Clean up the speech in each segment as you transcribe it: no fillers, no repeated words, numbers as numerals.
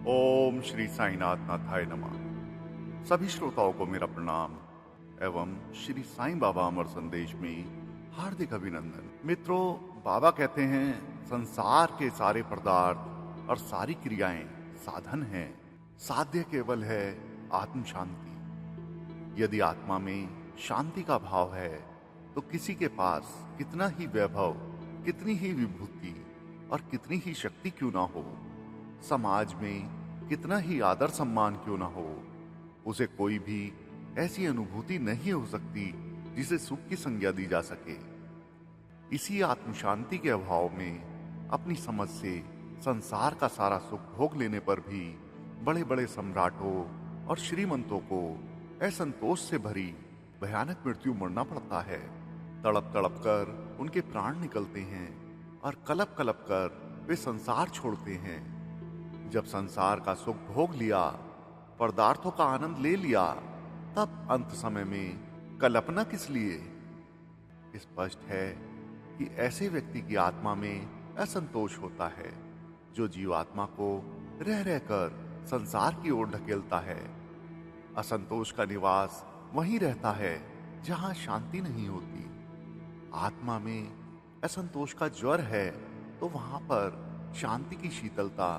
ओम श्री साईनाथ नाथाय नमः। सभी श्रोताओं को मेरा प्रणाम एवं श्री साईं बाबा अमर संदेश में हार्दिक अभिनंदन। मित्रों, बाबा कहते हैं संसार के सारे पदार्थ और सारी क्रियाएं साधन हैं, साध्य केवल है आत्म शांति। यदि आत्मा में शांति का भाव है तो किसी के पास कितना ही वैभव, कितनी ही विभूति और कितनी ही शक्ति क्यों ना हो, समाज में कितना ही आदर सम्मान क्यों ना हो, उसे कोई भी ऐसी अनुभूति नहीं हो सकती जिसे सुख की संज्ञा दी जा सके। इसी आत्म शांति के अभाव में अपनी समझ से संसार का सारा सुख भोग लेने पर भी बड़े बड़े सम्राटों और श्रीमंतों को असंतोष से भरी भयानक मृत्यु मरना पड़ता है। तड़प तड़प कर उनके प्राण निकलते हैं और कलप कलप कर वे संसार छोड़ते हैं। जब संसार का सुख भोग लिया, पदार्थों का आनंद ले लिया, तब अंत समय में कल्पना किस लिए? स्पष्ट है कि ऐसे व्यक्ति की आत्मा में असंतोष होता है जो जीवात्मा को रह रहकर संसार की ओर ढकेलता है। असंतोष का निवास वहीं रहता है जहां शांति नहीं होती। आत्मा में असंतोष का ज्वर है तो वहां पर शांति की शीतलता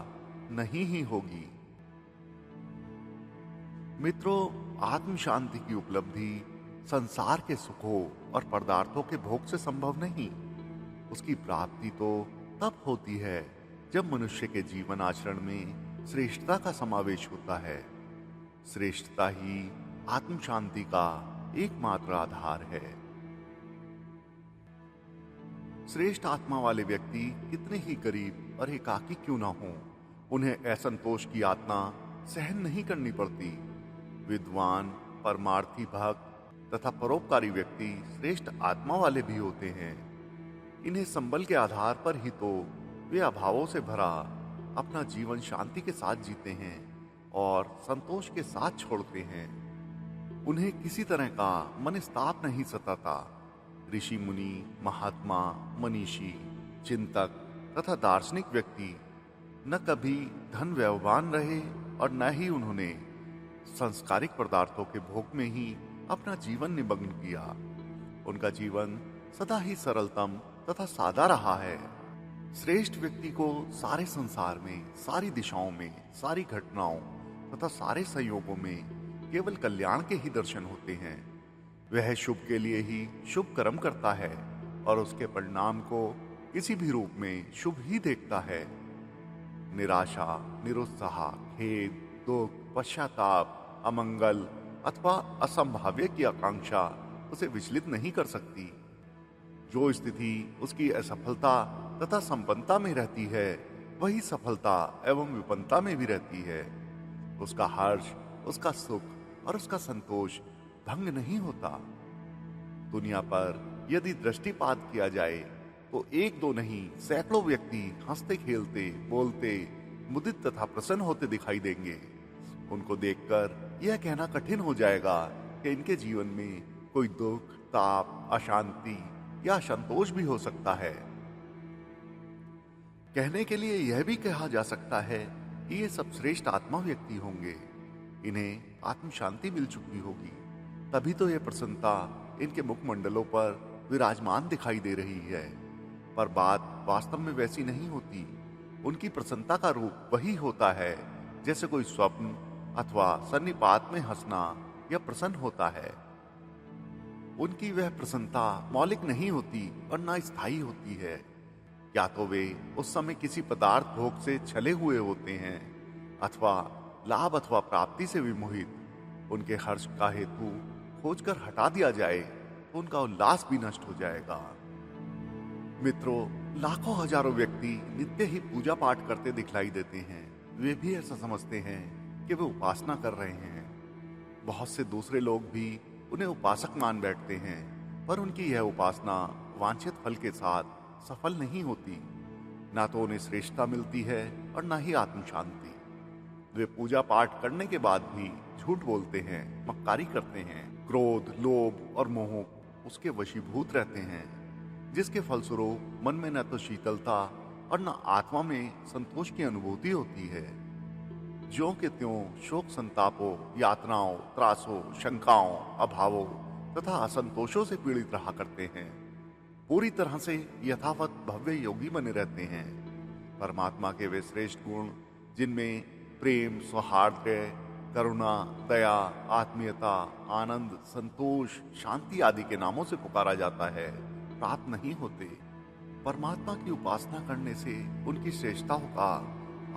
नहीं ही होगी। मित्रों, आत्म शांति की उपलब्धि संसार के सुखों और पदार्थों के भोग से संभव नहीं। उसकी प्राप्ति तो तब होती है जब मनुष्य के जीवन आचरण में श्रेष्ठता का समावेश होता है। श्रेष्ठता ही आत्म शांति का एकमात्र आधार है। श्रेष्ठ आत्मा वाले व्यक्ति कितने ही गरीब और एकाकी क्यों ना हों, उन्हें असंतोष की यातना सहन नहीं करनी पड़ती। विद्वान, परमार्थी भक्त तथा परोपकारी व्यक्ति श्रेष्ठ आत्मा वाले भी होते हैं। इन्हें संबल के आधार पर ही तो वे अभावों से भरा अपना जीवन शांति के साथ जीते हैं और संतोष के साथ छोड़ते हैं। उन्हें किसी तरह का मनस्ताप नहीं सताता। ऋषि मुनि, महात्मा, मनीषी, चिंतक तथा दार्शनिक व्यक्ति न कभी धन व्यवहान रहे और न ही उन्होंने संस्कारिक पदार्थों के भोग में ही अपना जीवन निमग्न किया। उनका जीवन सदा ही सरलतम तथा सादा रहा है। श्रेष्ठ व्यक्ति को सारे संसार में, सारी दिशाओं में, सारी घटनाओं तथा सारे संयोगों में केवल कल्याण के ही दर्शन होते हैं। वह शुभ के लिए ही शुभ कर्म करता है और उसके परिणाम को किसी भी रूप में शुभ ही देखता है। निराशा, निरुत्साह, खेद, दुख, पश्चाताप, अमंगल अथवा असंभाव्य की आकांक्षा उसे विचलित नहीं कर सकती। जो स्थिति उसकी असफलता तथा संपन्नता में रहती है, वही सफलता एवं विपन्नता में भी रहती है। उसका हर्ष, उसका सुख और उसका संतोष भंग नहीं होता। दुनिया पर यदि दृष्टिपात किया जाए तो एक दो नहीं, सैकड़ों व्यक्ति हंसते खेलते, बोलते, मुदित तथा प्रसन्न होते दिखाई देंगे। उनको देखकर यह कहना कठिन हो जाएगा कि इनके जीवन में कोई दुख, ताप, अशांति या असंतोष भी हो सकता है। कहने के लिए यह भी कहा जा सकता है कि ये सब श्रेष्ठ आत्मा व्यक्ति होंगे। इन्हें आत्म शांति मिल चुकी होगी, तभी तो यह प्रसन्नता इनके मुखमंडलों पर विराजमान दिखाई दे रही है। पर बात वास्तव में वैसी नहीं होती। उनकी प्रसन्नता का रूप वही होता है जैसे कोई स्वप्न अथवा सन्निपात में हंसना या प्रसन्न होता है। उनकी वह प्रसन्नता मौलिक नहीं होती और ना स्थायी होती है। या तो वे उस समय किसी पदार्थ भोग से छले हुए होते हैं अथवा लाभ अथवा प्राप्ति से विमोहित। उनके हर्ष का हेतु खोजकर हटा दिया जाए तो उनका उल्लास भी नष्ट हो जाएगा। मित्रों, लाखों हजारों व्यक्ति नित्य ही पूजा पाठ करते दिखलाई देते हैं। वे भी ऐसा समझते हैं कि वे उपासना कर रहे हैं। बहुत से दूसरे लोग भी उन्हें उपासक मान बैठते हैं, पर उनकी यह उपासना वांछित फल के साथ सफल नहीं होती। ना तो उन्हें श्रेष्ठता मिलती है और ना ही आत्म शांति। वे पूजा पाठ करने के बाद भी झूठ बोलते हैं, मक्कारी करते हैं। क्रोध, लोभ और मोह उसके वशीभूत रहते हैं, जिसके फलस्वरूप मन में न तो शीतलता और न आत्मा में संतोष की अनुभूति होती है। ज्यों के त्यों शोक संतापों, यातनाओं, त्रासों, शंकाओं, अभावों तथा असंतोषों से पीड़ित रहा करते हैं। पूरी तरह से यथावत भव्य योगी बने रहते हैं। परमात्मा के वे श्रेष्ठ गुण जिनमें प्रेम, सौहार्द, करुणा, दया, आत्मीयता, आनंद, संतोष, शांति आदि के नामों से पुकारा जाता है, प्राप्त नहीं होते। परमात्मा की उपासना करने से उनकी श्रेष्ठताओं का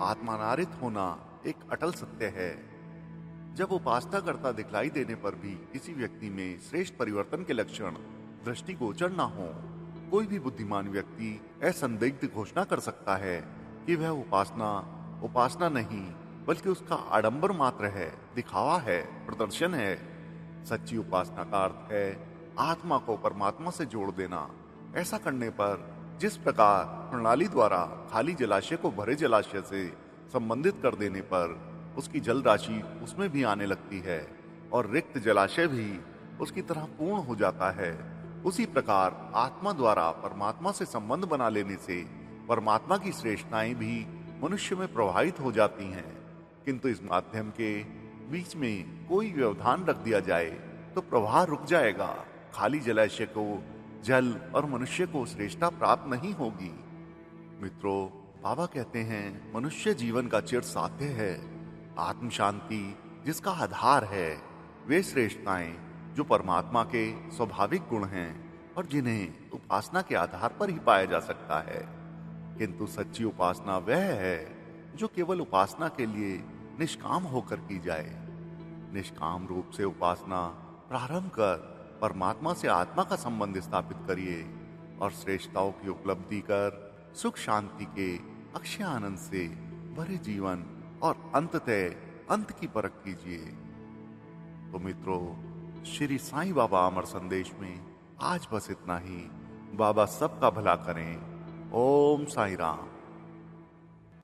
आत्मानारित होना एक अटल सत्य है। जब उपासना करता दिखलाई देने पर भी किसी व्यक्ति में श्रेष्ठ परिवर्तन के लक्षण दृष्टिगोचर न हो, कोई भी बुद्धिमान व्यक्ति असंदिग्ध घोषणा कर सकता है कि वह उपासना नहीं बल्कि उसका आडंबर मात्र है, दिखावा है, प्रदर्शन है। सच्ची उपासना का अर्थ है आत्मा को परमात्मा से जोड़ देना। ऐसा करने पर जिस प्रकार प्रणाली द्वारा खाली जलाशय को भरे जलाशय से संबंधित कर देने पर उसकी जल राशि उसमें भी आने लगती है और रिक्त जलाशय भी उसकी तरह पूर्ण हो जाता है, उसी प्रकार आत्मा द्वारा परमात्मा से संबंध बना लेने से परमात्मा की श्रेष्ठताएं भी मनुष्य में प्रवाहित हो जाती हैं। किंतु इस माध्यम के बीच में कोई व्यवधान रख दिया जाए तो प्रवाह रुक जाएगा। खाली जलाशय को जल और मनुष्य को श्रेष्ठता प्राप्त नहीं होगी। मित्रों, बाबा कहते हैं मनुष्य जीवन का चिर साध्य है। आत्म शांति जिसका आधार है, वे श्रेष्ठताएं जो परमात्मा के स्वाभाविक गुण हैं और जिन्हें उपासना के आधार पर ही पाया जा सकता है। किंतु सच्ची उपासना वह है जो केवल उपासना के लिए निष्काम होकर की जाए। निष्काम रूप से उपासना प्रारंभ कर परमात्मा से आत्मा का संबंध स्थापित करिए और श्रेष्ठताओं की उपलब्धि कर सुख शांति के अक्षय आनंद से भरे जीवन और अंततः अंत की परख कीजिए। तो मित्रों, श्री साईं बाबा अमर संदेश में आज बस इतना ही। बाबा सबका भला करें। ओम साईं राम।